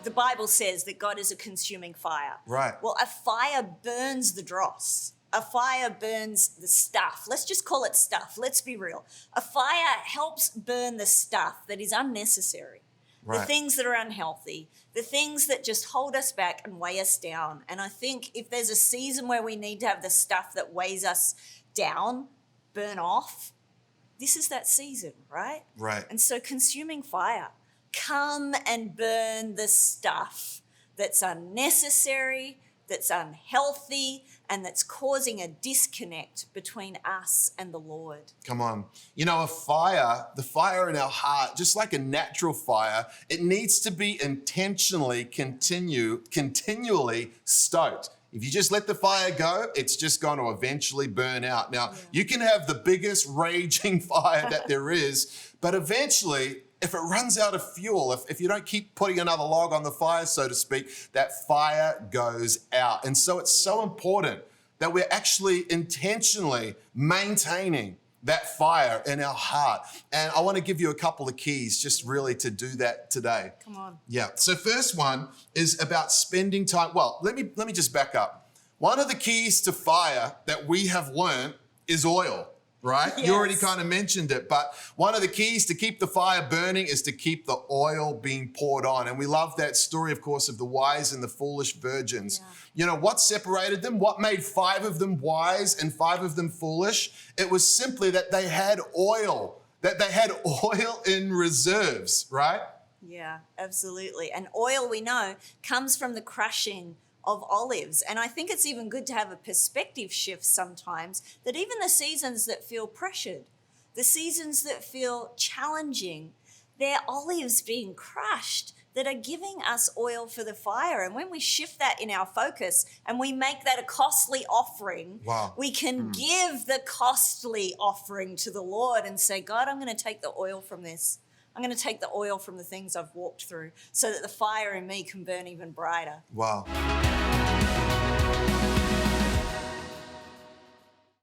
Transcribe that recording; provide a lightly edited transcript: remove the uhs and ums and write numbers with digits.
the Bible says that God is a consuming fire. Right. Well, a fire burns the dross. A fire burns the stuff. Let's just call it stuff. Let's be real. A fire helps burn the stuff that is unnecessary. Right. The things that are unhealthy, the things that just hold us back and weigh us down. And I think if there's a season where we need to have the stuff that weighs us down burn off, this is that season, right? Right. And so consuming fire, come and burn the stuff that's unnecessary, that's unhealthy, and that's causing a disconnect between us and the Lord. Come on. You know, the fire in our heart, just like a natural fire, it needs to be intentionally, continually stoked. If you just let the fire go, it's just going to eventually burn out. Now, you can have the biggest raging fire that there is, but eventually, if it runs out of fuel, if you don't keep putting another log on the fire, so to speak, that fire goes out. And so it's so important that we're actually intentionally maintaining that fire in our heart. And I want to give you a couple of keys just really to do that today. Come on. Yeah. So first one is about spending time. Well, let me just back up. One of the keys to fire that we have learned is oil. Right? Yes. You already kind of mentioned it, but one of the keys to keep the fire burning is to keep the oil being poured on. And we love that story, of course, of the wise and the foolish virgins. Yeah. You know, what separated them? What made 5 of them wise and 5 of them foolish? It was simply that they had oil, in reserves, right? Yeah, absolutely. And oil, we know, comes from the crushing of olives. And I think it's even good to have a perspective shift sometimes, that even the seasons that feel pressured, the seasons that feel challenging, they're olives being crushed that are giving us oil for the fire. And when we shift that in our focus and we make that a costly offering, we can give the costly offering to the Lord and say, God, I'm going to take the oil from this. I'm going to take the oil from the things I've walked through so that the fire in me can burn even brighter. Wow.